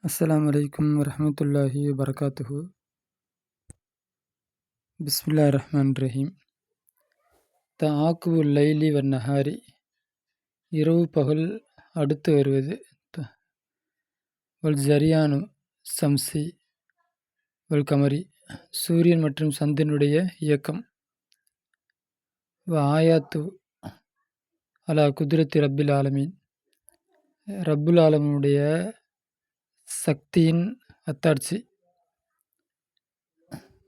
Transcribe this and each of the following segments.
அஸ்ஸலாமு அலைக்கும் வரஹ்மத்துல்லாஹி வபரகாத்துஹு. பிஸ்மில்லாஹிர் ரஹ்மானிர் ரஹீம். தஆக்குபுல் லைலி வன்னஹாரி, இரவு பகல் அடுத்து வருவது. வல் ஜரியானு சம்சி வல் கமரி, சூரியன் மற்றும் சந்திரனுடைய இயக்கம். ஆயாத்து அலா குதிரத்தி ரப்பில் ஆலமீன், ரப்புல் ஆலமீனுடைய சக்தியின் அத்தாட்சி.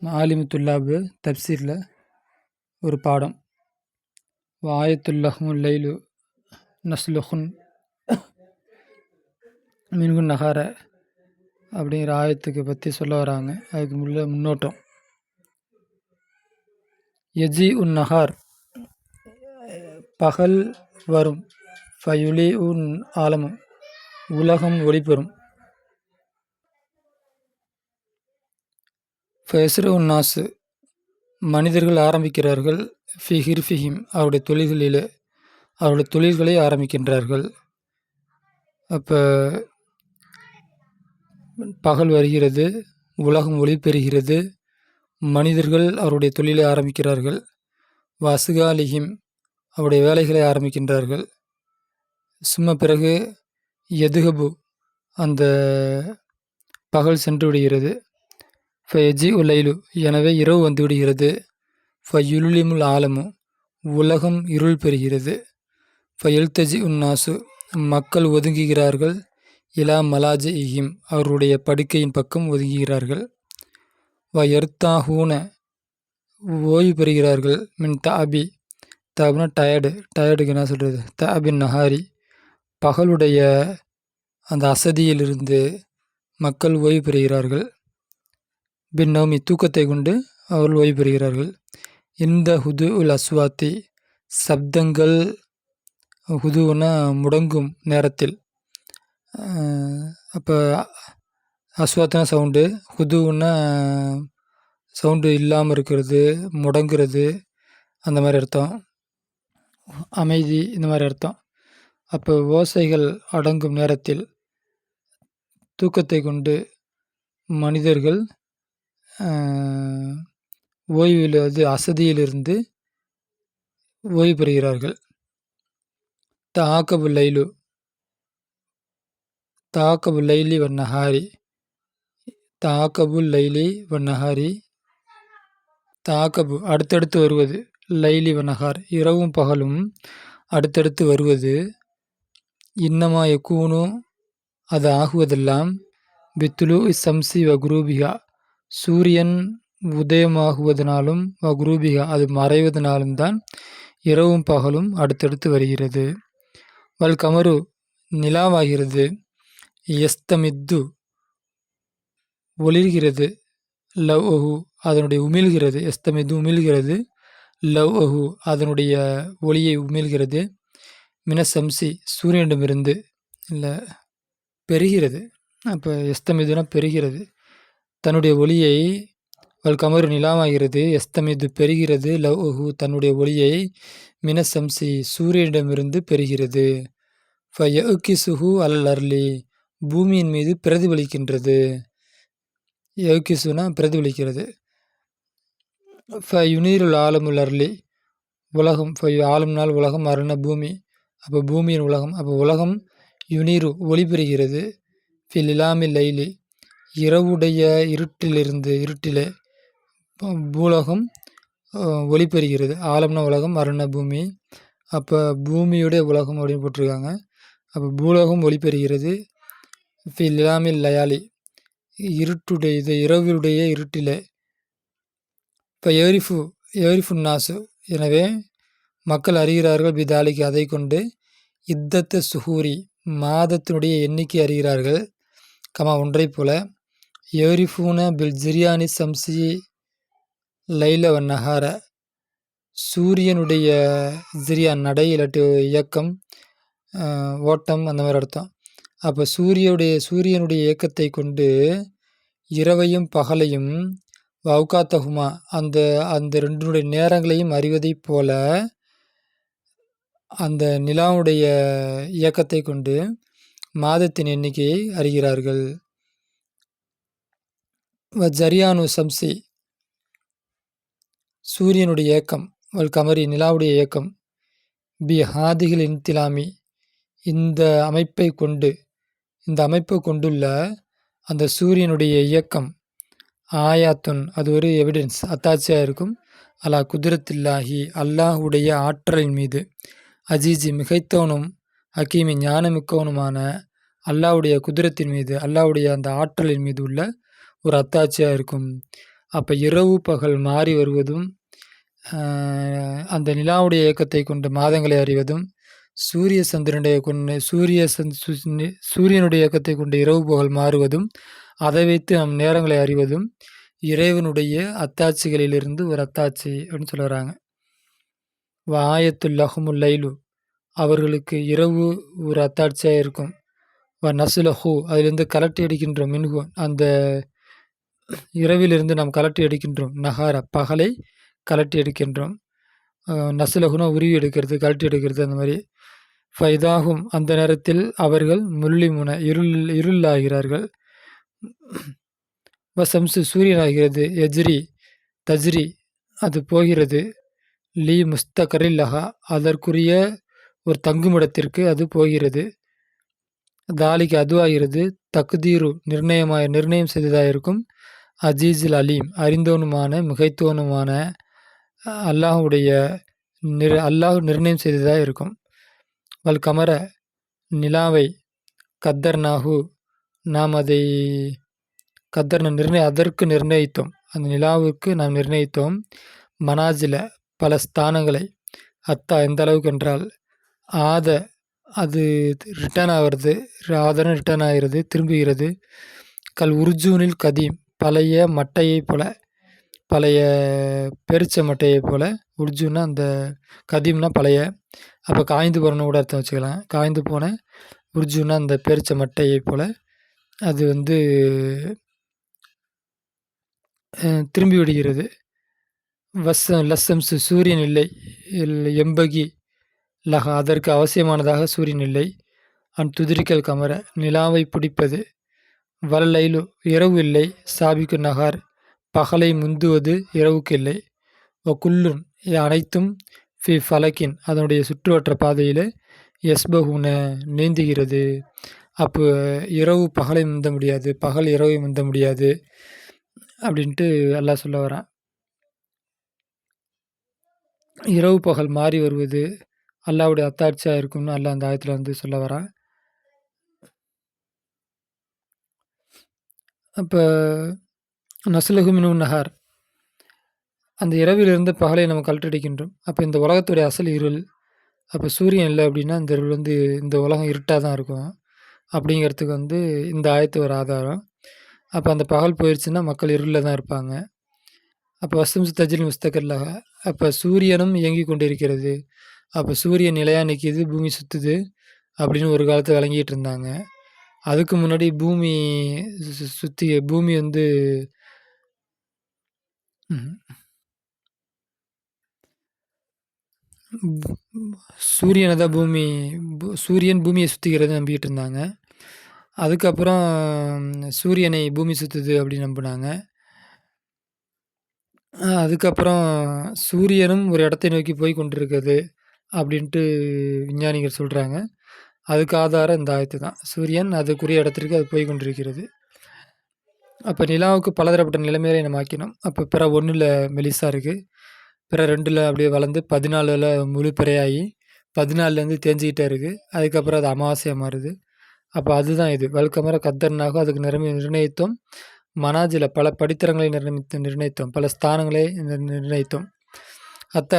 ஆலிமுத்துல்லாபு தப்சீரில் ஒரு பாடம். ஆயத்துல்லஹுல் லைலு நஸ்லுஹுன் மின்குன் நகார அப்படிங்கிற ஆயத்துக்கு பற்றி சொல்ல வராங்க. அதுக்கு முன்னோட்டம். எஜி உன் நகார், பகல் வரும். ஃபயுலி உன் ஆலமும், உலகம் ஒளிபெறும். ஃபயஸ்ரு உன் நாசு, மனிதர்கள் ஆரம்பிக்கிறார்கள். ஃபிஹிர்ஃபிஹிம், அவருடைய தொழில்களிலே அவருடைய தொழில்களை ஆரம்பிக்கின்றார்கள். அப்போ பகல் வருகிறது, உலகம் ஒளி பெறுகிறது, மனிதர்கள் அவருடைய தொழிலை ஆரம்பிக்கிறார்கள். வசுகாலிஹிம், அவருடைய வேலைகளை ஆரம்பிக்கின்றார்கள். சும்மா பிறகு எதுகபு, அந்த பகல் சென்று விடுகிறது. ஃபயஜி உலைலு, எனவே இரவு வந்து விடுகிறது. ஃபயுலுலிமுல் ஆலமு, உலகம் இருள் பெறுகிறது. ஃபயல்தஜி உன்னாசு, மக்கள் ஒதுங்குகிறார்கள். இலா மலாஜி இஹிம், அவருடைய படுக்கையின் பக்கம் ஒதுங்குகிறார்கள். வயர்த்தாஹூன, ஓய்வு பெறுகிறார்கள். மின் தஅபி, தஅப்னா டயர்டுக்கு என்ன சொல்கிறது, தஅபின் நஹாரி, பகலுடைய அந்த அசதியிலிருந்து மக்கள் ஓய்வு பெறுகிறார்கள். பின் நவமி, தூக்கத்தை கொண்டு அவர்கள் ஓய்வு பெறுகிறார்கள். இந்த ஹுது உல் அஸ்வாத்தி, சப்தங்கள், ஹுதுன்னா முடங்கும் நேரத்தில். அப்போ அஸ்வாத்னா சவுண்டு, ஹுதுன்னா சவுண்டு இல்லாமல் இருக்கிறது, முடங்கிறது, அந்த மாதிரி அர்த்தம். அமைதி, இந்த மாதிரி அர்த்தம். அப்போ ஓசைகள் அடங்கும் நேரத்தில் தூக்கத்தை கொண்டு மனிதர்கள் ஓய்வில் அசதியிலிருந்து ஓய்வு பெறுகிறார்கள். தஆக்கபுல் லைலு, தஆக்கபுல் லைலி வன்னஹாரி, தஆக்கபுல் லைலி வன்னஹாரி, தஆக்கபு அடுத்தடுத்து வருவது. லைலி வன்னஹார், இரவும் பகலும் அடுத்தடுத்து வருவது. இன்னமா யக்கூனு, அது ஆகுவதெல்லாம். பித்துலு சம்சி வ குரூபிகா, சூரியன் உதயமாகுவதனாலும், வ குரூபிகா அது மறைவதனாலும் தான் இரவும் பகலும் அடுத்தடுத்து வருகிறது. வல் கமரு, நிலாவாகிறது. எஸ்தமித்து, ஒளிர்கிறது. லவ் அஹு, அதனுடைய உமிழ்கிறது. எஸ்தமித்து, உமிழ்கிறது. லவ் அஹு, அதனுடைய ஒளியை உமிழ்கிறது. மினசம்சி, சூரியனிடமிருந்து, இல்லை பெறுகிறது. அப்போ எஸ்தமிதுனா பெறுகிறது தன்னுடைய ஒளியை. வல் கமரு, நிலாவாகிறது. எஸ்தமிது, பெறுகிறது. லவ் அஹு, தன்னுடைய ஒளியை. மினசம்சி, சூரியனிடமிருந்து பெறுகிறது. ஃபயகிசுஹு அல் அர்லி, பூமியின் மீது பிரதிபலிக்கின்றது. யகிசுனா பிரதிபலிக்கிறது. ஃபயுனீருல் ஆலமுல் அர்லி, உலகம். ஆலம்னால் உலகம், அருண பூமி. அப்போ பூமியின் உலகம். அப்போ உலகம் யுனீரு, ஒளி பெறுகிறது. ஃபில் இலாமி லைலி, இரவுடைய இருட்டிலே பூலோகம் ஒளி பெறுகிறது. ஆலம்னா உலகம், அருண பூமி. அப்போ பூமியுடைய உலகம் அப்படின்னு போட்டிருக்காங்க. அப்போ பூலோகம் ஒளி பெறுகிறது. ஃபில் இலாமி லயாலி, இரவுடைய இருட்டிலே. இப்போ ஏரிஃபுன் நாசு, எனவே மக்கள் அறிகிறார்கள். பிதாலிக்கு, அதை கொண்டு. இத்தத்த சுஹூரி, மாதத்தினுடைய எண்ணிக்கை அறிகிறார்கள். கமா, ஒன்றை போல. ஏரிஃபூன பில் ஜிரியானி சம்சி லைல வன்னஹார, சூரியனுடைய ஜிரியான் நடை, இல்லாட்டி இயக்கம், ஓட்டம், அந்த மாதிரி அர்த்தம். அப்போ சூரியனுடைய இயக்கத்தை கொண்டு இரவையும் பகலையும், வவுகாத்தகுமா, அந்த ரெண்டுடைய நேரங்களையும் அறிவதைப் போல அந்த நிலாவுடைய இயக்கத்தை கொண்டு மாதத்தின் எண்ணிக்கையை அறிகிறார்கள். ஜரியானு சம்சி சூரியனுடைய இயக்கம், கமரி நிலாவுடைய இயக்கம், ஹாதிகள் இன்திலாமி இந்த அமைப்பை கொண்டு இந்த அமைப்பை கொண்டுள்ள அந்த சூரியனுடைய இயக்கம் ஆயாத்துன் அது ஒரு எவிடன்ஸ் அத்தாட்சியாக இருக்கும். அலா குதிரத்தில்லாஹி அல்லாஹுடைய ஆற்றலின் மீது அஜீஜி மிகைத்தவனும் ஹக்கீமி ஞானமிக்கவனுமான அல்லாஹுடைய குதிரத்தின் மீது அல்லாஹுடைய அந்த ஆற்றலின் மீது உள்ள ஒரு அத்தாட்சியாக இருக்கும். அப்போ இரவு பகல் மாறி வருவதும் அந்த நிலாவுடைய இயக்கத்தை கொண்டு மாதங்களை அறிவதும் சூரிய சந்திரனுடைய கொண்டு சூரியனுடைய இயக்கத்தை கொண்டு இரவு பகல் மாறுவதும் அதை வைத்து நம் நேரங்களை அறிவதும் இறைவனுடைய அத்தாட்சிகளிலிருந்து ஒரு அத்தாட்சி அப்படின்னு சொல்ல வராங்க. ஆயத்துல் லைலு அவர்களுக்கு இரவு ஒரு அத்தாட்சியாக இருக்கும். நசுலஹூ அதிலிருந்து கலட்டி அடிக்கின்றோம். மின்ஹூ அந்த இரவிலிருந்து நாம் கலட்டி எடுக்கின்றோம். நகார பகலை கலட்டி எடுக்கின்றோம். நசுலகுனா உருவி எடுக்கிறது, கலட்டி எடுக்கிறது, அந்த மாதிரி. ஃபைதாகும் அந்த நேரத்தில் அவர்கள் முல்லிமுன இருளாகிறார்கள். வசம்சு சூரியனாகிறது. எஜ்ரி தஜ்ரி அது போகிறது. லீ முஸ்தகரில்லஹா அதற்குரிய ஒரு தங்குமிடத்திற்கு அது போகிறது. தாலிக்கு அதுவாகிறது. தக்தீரு நிர்ணயம் செய்ததாக இருக்கும். அஜீஸில் அலீம் அறிந்தோனுமான மிகைத்தோனுமான அல்லாஹுடைய அல்லாஹ் நிர்ணயம் செய்ததாக இருக்கும். கமர நிலாவை கத்தர்னாகு நாம் அதை அதற்கு நிர்ணயித்தோம். அந்த நிலாவுக்கு நாம் நிர்ணயித்தோம். மனாஜில பல ஸ்தானங்களை அத்தா எந்த அளவுக்கு என்றால் அது ரிட்டர்ன் ஆகிறது. ரிட்டர்ன் ஆகிறது, திரும்புகிறது. உர்ஜூனில் கதீம் பழைய மட்டையை போல, பழைய பெருச்ச மட்டையை போல. உர்ஜூன்னா அந்த கதீம்னா பழைய, அப்போ காய்ந்து போகிறன்னு கூட அர்த்தம் வச்சுக்கலாம். காய்ந்து போன உர்ஜூன்னா அந்த பெருச்ச மட்டையை போல அது திரும்பி விடுகிறது. லஸ்ஸம்சு சூரியன் இல்லை. எம்பகி லஹா அதற்கு அவசியமானதாக சூரியன் இல்லை. துதிரிக்கல் கமர நிலாவை பிடிப்பது. வல்லைலு இரவு இல்லை. சாபிக்கு நகார் பகலை முந்துவது இரவுக்கு இல்லை. குல்லுன் அனைத்தும் ஃபி ஃபலக்கின் அதனுடைய சுற்றுவற்ற பாதையில் எஸ்பகுன நீந்துகிறது. அப்போ இரவு பகலை முந்த முடியாது, பகல் இரவை முந்த முடியாது அப்படின்ட்டு அல்லாஹ் சொல்ல வரான். இரவு பகல் மாறி வருவது அல்லாஹ்வுடைய அத்தாட்சியாக இருக்கும்னு அல்லாஹ் அந்த ஆயத்தில் சொல்ல வரான். அப்போ நசுலகுமினு நகார் அந்த இரவிலிருந்து பகலை நம்ம கழட்டடிக்கின்றோம். அப்போ இந்த உலகத்துடைய அசல் இருள். அப்போ சூரியன் இல்லை அப்படின்னா இந்த இருள் இந்த உலகம் இருட்டாக தான் இருக்கும் அப்படிங்கிறதுக்கு இந்த ஆயத்து ஒரு ஆதாரம். அப்போ அந்த பகல் போயிடுச்சுன்னா மக்கள் இருளில் தான் இருப்பாங்க. அப்போ வசம்சு தஜில் முஸ்தகல்லாக அப்போ சூரியனும் இயங்கி கொண்டிருக்கிறது. அப்போ சூரியன் நிலையாக நிற்கிது, பூமி சுற்றுது அப்படின்னு ஒரு காலத்தில் விளங்கிட்டு இருந்தாங்க. அதுக்கு முன்னாடி பூமி சூரியனை தான் சூரியன் பூமியை சுற்றிக்கிறது நம்பிக்கிட்டு இருந்தாங்க. அதுக்கப்புறம் சூரியனை பூமி சுற்றுது அப்படின்னு நம்பினாங்க. அதுக்கப்புறம் சூரியனும் ஒரு இடத்தை நோக்கி போய் கொண்டிருக்குது அப்படின்ட்டு விஞ்ஞானிகள் சொல்கிறாங்க. அதுக்கு ஆதாரம் இந்த ஆயத்து தான். சூரியன் அதுக்குரிய இடத்திற்கு அது போய் கொண்டிருக்கிறது. அப்போ நிலாவுக்கு பலதரப்பட்ட நிலைமைகளை நம்ம ஆக்கினோம். அப்போ பிற 1ல் மெலிசா இருக்குது, பிற 2ல் அப்படியே வளர்ந்து 14ல் முழு பிறையாகி 14லேருந்து தேஞ்சிக்கிட்டே இருக்குது. அதுக்கப்புறம் அது அமாவாசையாக மாறுது. அப்போ அதுதான் இது. வல்கமர கத்தர்னாகும் அதுக்கு நிர்ணயித்தோம். மனாஜில பல படித்தரங்களை நிர்ணயித்தோம், பல ஸ்தானங்களை நிர்ணயித்தோம்.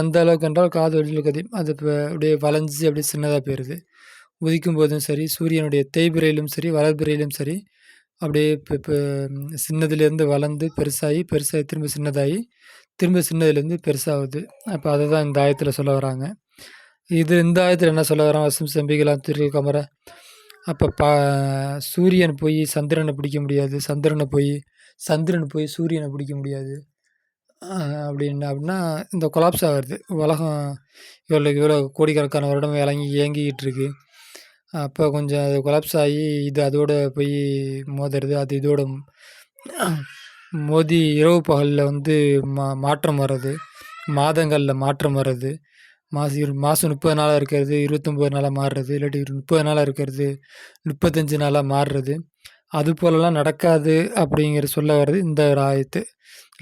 அந்த அளவுக்கு என்றால் காது வழியில் கதையும் அது இப்போ அப்படியே வளைஞ்சி அப்படியே சின்னதாக போயிடுது. உதிக்கும் போதும் சரி, சூரியனுடைய தேய்பிரையிலும் சரி, வளர்பிரையிலும் சரி, அப்படியே இப்போ சின்னதுலேருந்து வளர்ந்து பெருசாகி திரும்ப சின்னதாகி திரும்ப சின்னதுலேருந்து பெருசாகுது. அப்போ அதை தான் இந்த ஆயத்தில் சொல்ல வராங்க. இந்த ஆயத்தில் என்ன சொல்ல வரான்? வசம் செம்பிகளாம் திரு கமர அப்போ சூரியன் போய் சந்திரனை பிடிக்க முடியாது, சந்திரன் போய் சூரியனை பிடிக்க முடியாது அப்படின்னா இந்த கொலாப்ஸ் ஆகிறது. உலகம் இவ்வளோ கோடிக்கணக்கான வருடம் இயங்கிக்கிட்டு இருக்கு. அப்போ கொஞ்சம் அது கொலாப்ஸ் ஆகி இது அதோட போய் மோதுறது, அது இதோட மோதி இரவு பகலில் வந்து மாற்றம் வர்றது, மாதங்களில் மாற்றம் வர்றது, மாதம் 30 நாளாக இருக்கிறது 29 நாளாக மாறுறது, இல்லாட்டி 30 நாளாக இருக்கிறது 35 நாளாக மாறுறது, அது போலலாம் நடக்காது அப்படிங்கிற சொல்ல வர்றது இந்த ஒரு ஆயத்து.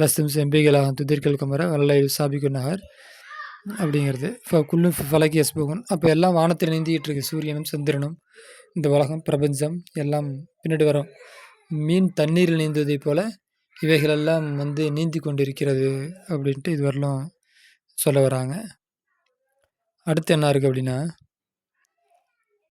லஸ்தும் செம்பிகளாகும் துதிர்கள் கமர வல்லை சாபிக்கு நகர் அப்படிங்கிறது. குல்லு ஃபலக்கி எஸ்போகன். அப்போ எல்லாம் வானத்தில் நீந்திக்கிட்டு இருக்கு. சூரியனும் சந்திரனும் இந்த உலகம் பிரபஞ்சம் எல்லாம் பின்னாடி வரும். மீன் தண்ணீரில் நீந்துவதை போல இவைகளெல்லாம் வந்து நீந்தி கொண்டிருக்கிறது அப்படின்ட்டு இது வரலும் சொல்ல வராங்க. அடுத்து என்ன இருக்குது அப்படின்னா